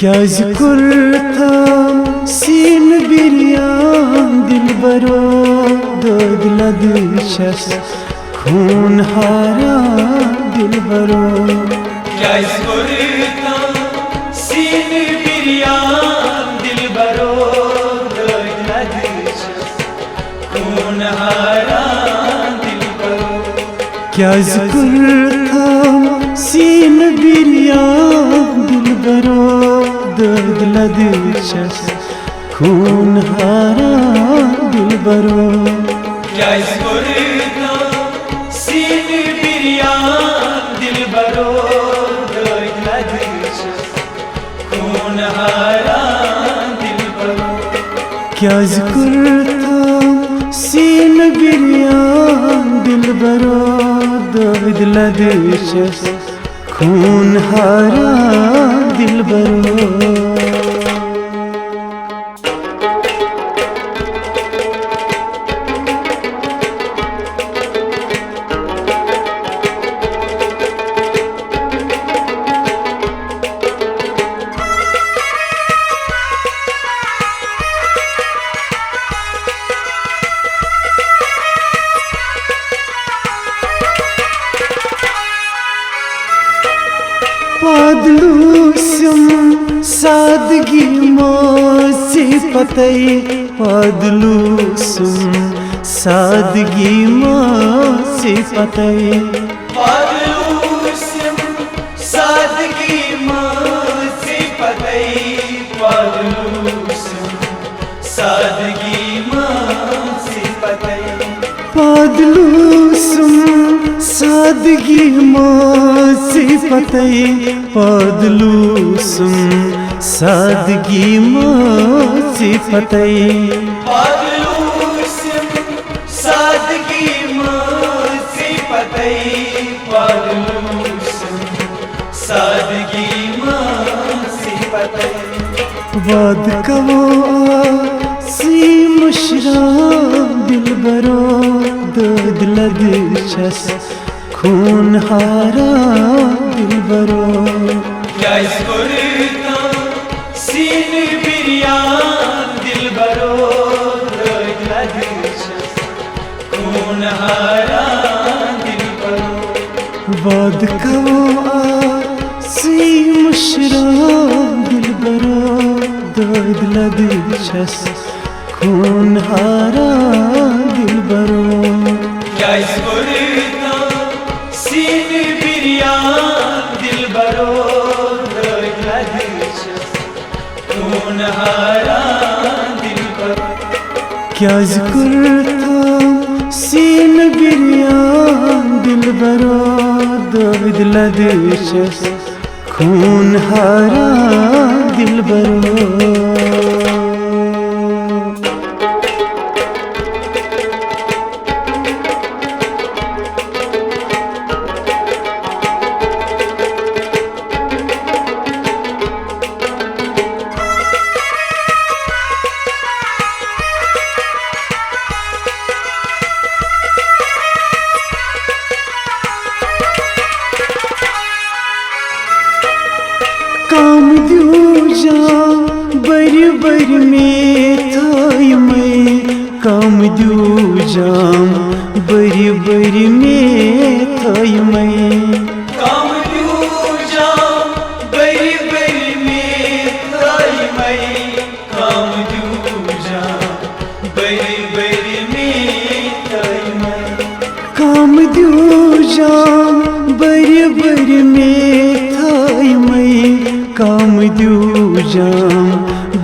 Kaz kurtam sin biryan dilbaro dodladışas khun hara dilbaro Kaz kurtam sin biryan dilbaro dodladışas khun hara dilbaro Kaz kurtam sin biryan dilbaro dodladışas khun hara dilbaro Kaz kurtam sin biryan dilbaro dodladışas khun hara dilbaro Kaz kurtam sin biryan dilbaro dodladışas khun hara dilbaro Padlusum sadgi mosi patay Padlusum sadgi mosi patay Padlusum sadgi mosi patay Padlusum sadgi mosi patay Padlusum sadgi mosi patay Padlusum sadgi mosi patay Padlusum sadgi mosi patay Padlusum sadgi mosi patay Vad kavo si mushram dilbaro dodladışas khun hara dilbaro Kaz kurtam sin biryan dilbaro dodladışas khun hara dilbaro Vad kavo si mushram dilbaro dodladışas khun hara dilbaro Kaz kurtam sin biryan dilbaro dodladışas khun hara dilbaro Kaz kurtam sin biryan dilbaro dodladışas khun hara dilbaro काम द्यूजा बरी बरी में Thai मैं काम द्यूजा बरी बरी में Thai मैं काम द्यूजा बरी बरी में थाई मैं काम द्यूजा बरी बरी में थाई मैं काम द्यूजा बरी बरी में थाई मैं काम द्यूजा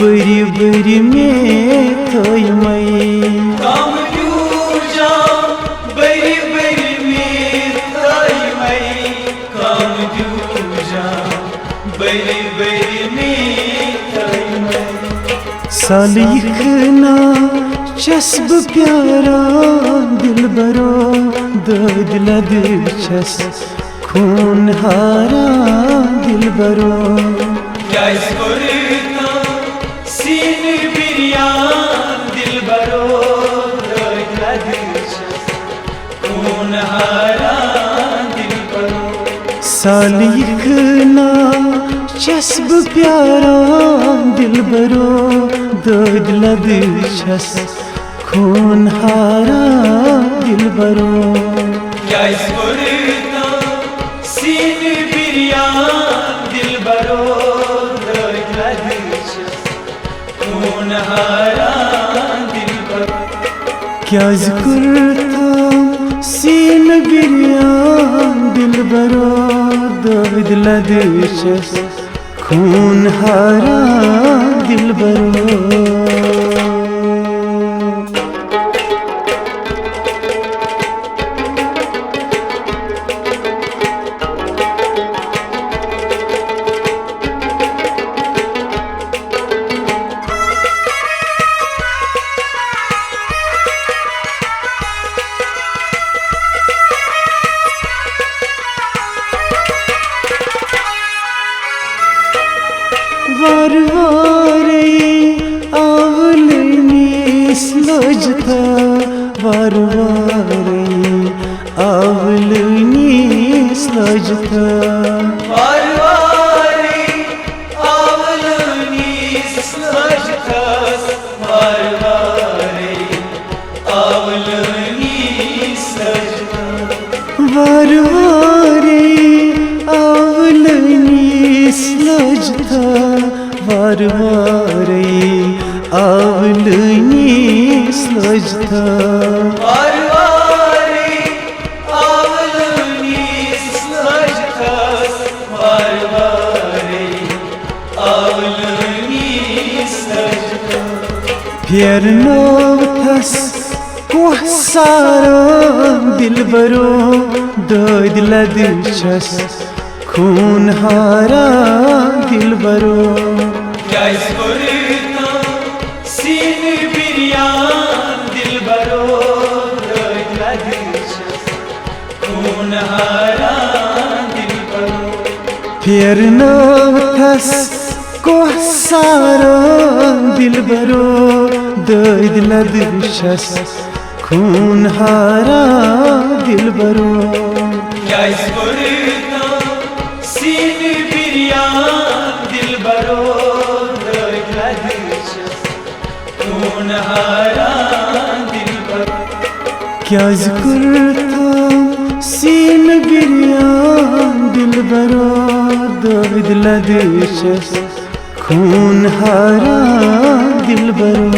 बरी बरी में थाई मैं काम द्यूजा बरी बरी में थाई मैं काम द्यूजा बरी बरी में थाई मैं सालिखना चस्ब प्यारा Dilbaro दodladışas khun hara dilbaro Kaz kurtam sin biryan dilbaro dodladışas khun hara dilbaro सालिखना चस्ब प्यारा दिलबरो दर्द लदिशस खून हारा दिलबरो क्या इस गुरता सीन बिरियान दिलबरो दर्द लदिशस खून हारा दिलबरो क्या जिक्र सीन बिरियान दिलबरो दर्द लदिशस खून हारा दिलबरो वारवारे आवलनी स्लजता वारवारे आवलनी स्लजता वारवारे आवलनी स्लजता वारवारे आवलनी स्लजता वारवारे आवलनी स्लजता वारवारे आवलनी स्लजता वारवारे आवलनी स्लजता वारवारे आवलनी स्लजता फिर नौथस कोह सारा दिलबरो दर्द लदिशस खून हारा दिलबरो क्या इस गुरता सीन बिरियान दिलबरो दर्द लदिशस खून हारा दिलबरो फिर नौथस कोह सारा दिलबरो दर्द लदिशस खून हारा दिलबरो क्या इस गुरता सीन बिरियान दिलबरो दर्द लदिशस खून हारा दिलबरो क्या जिक्र सीन बिरियान दिलबरो दर्द लदिशस खून हारा दिलबरो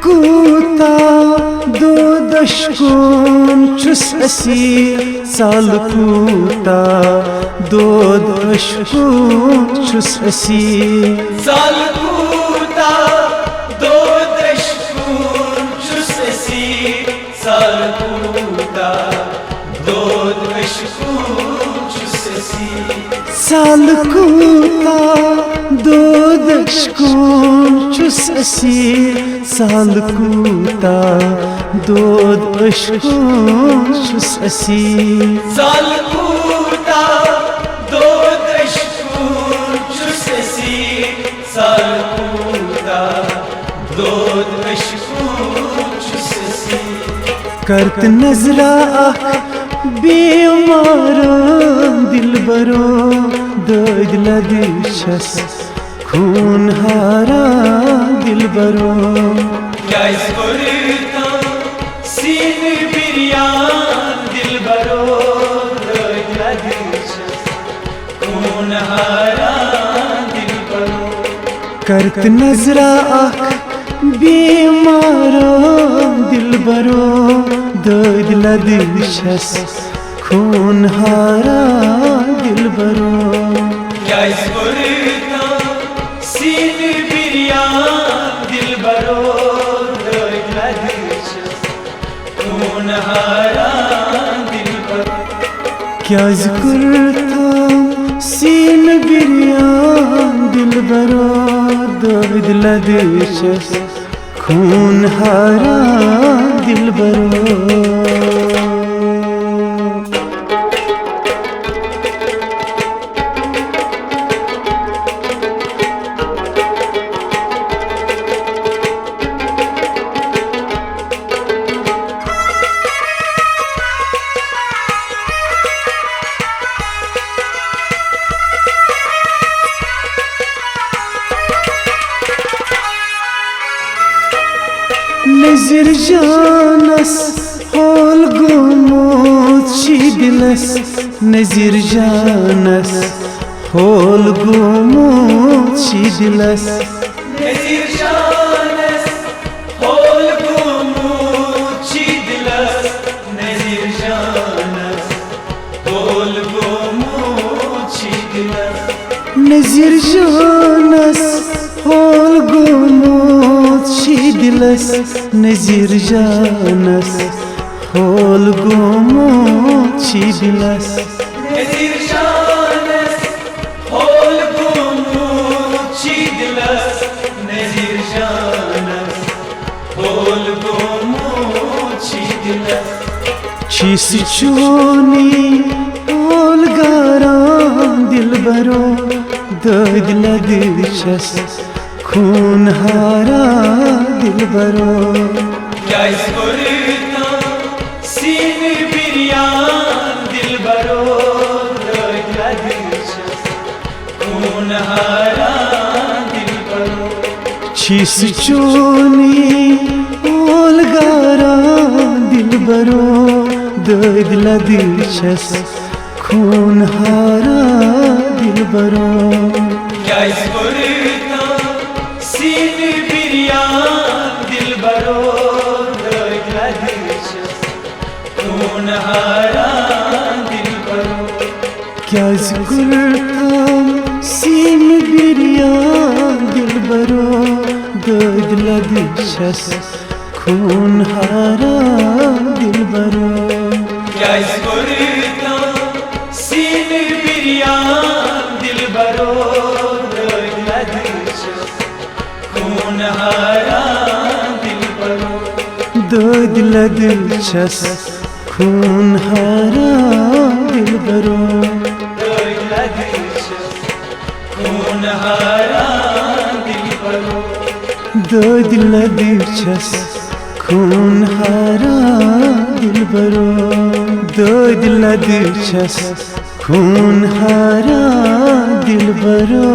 कूता दो दशकों चुस असीर साल कूता दो दशकों चुस असीर साल कूता दो दशकों चुससी साल कूता दो दशकों चुससी साल कूता दो दशकों चुस असीर साल कूता दो दशकों चुस असीर साल कूता दो दशकों चुससी साल कूता दो दशकों चुससी करत नजरा बेमारा दिलबरो दर्द लदिशस खून हारा दिलबरो क्या इस गुरता सीन बिरियान दिलबरो दर्द लदिशस खून हारा दिलबरो करत नजरा बेमारा दिलबरो दर्द लदिशस खून हारा दिलबरो क्या इस गुरता सीन बिरियान दिलबरो दर्द लदिशस खून हारा दिलबरो क्या जिक्र सीन बिरियान दिलबरो दर्द लदशस खून हारा दिलबरो नजर जानस होल गुमोत दिलस नजर जानस होल गुमोत दिलस नजर जानस होल गुमोत दिलस नजर जानस होल गुमोत दिलस नजर जानस होल गुमोत दिलस नजर जानस होल गुमोत दिलस नजर जानस होल गुमोत दिलस नजर जानस होल गुमोत दिलस चीस चोनी होल गारां दिलबरो दर्द लदशस खून हारा दिलबरो क्या इस गुरता सीन बिरियान दिलबरो दर्द लदशस खून हारा दिलबरो चीस चोनी ओल गारा दिलबरो दर्द लदशस खून हारा दिलबरो क्या इस गुरता सीन बिरियान दिलबरो दर्द लदशस खून हारा दिलबरो क्या जिक्र सीन बिरियान दिलबरो दर्द लदशस खून हारा दिलबरो क्या इस गुरता सीन बिरियान दिलबरो दर्द लदशस खून हारा दिलबरो दर्द लदशस खून हारा दिलबरो दर्द लदशस खून हारा दिलबरो दर्द लदशस खून हारा दिलबरो दर्द लदशस खून हारा दिलबरो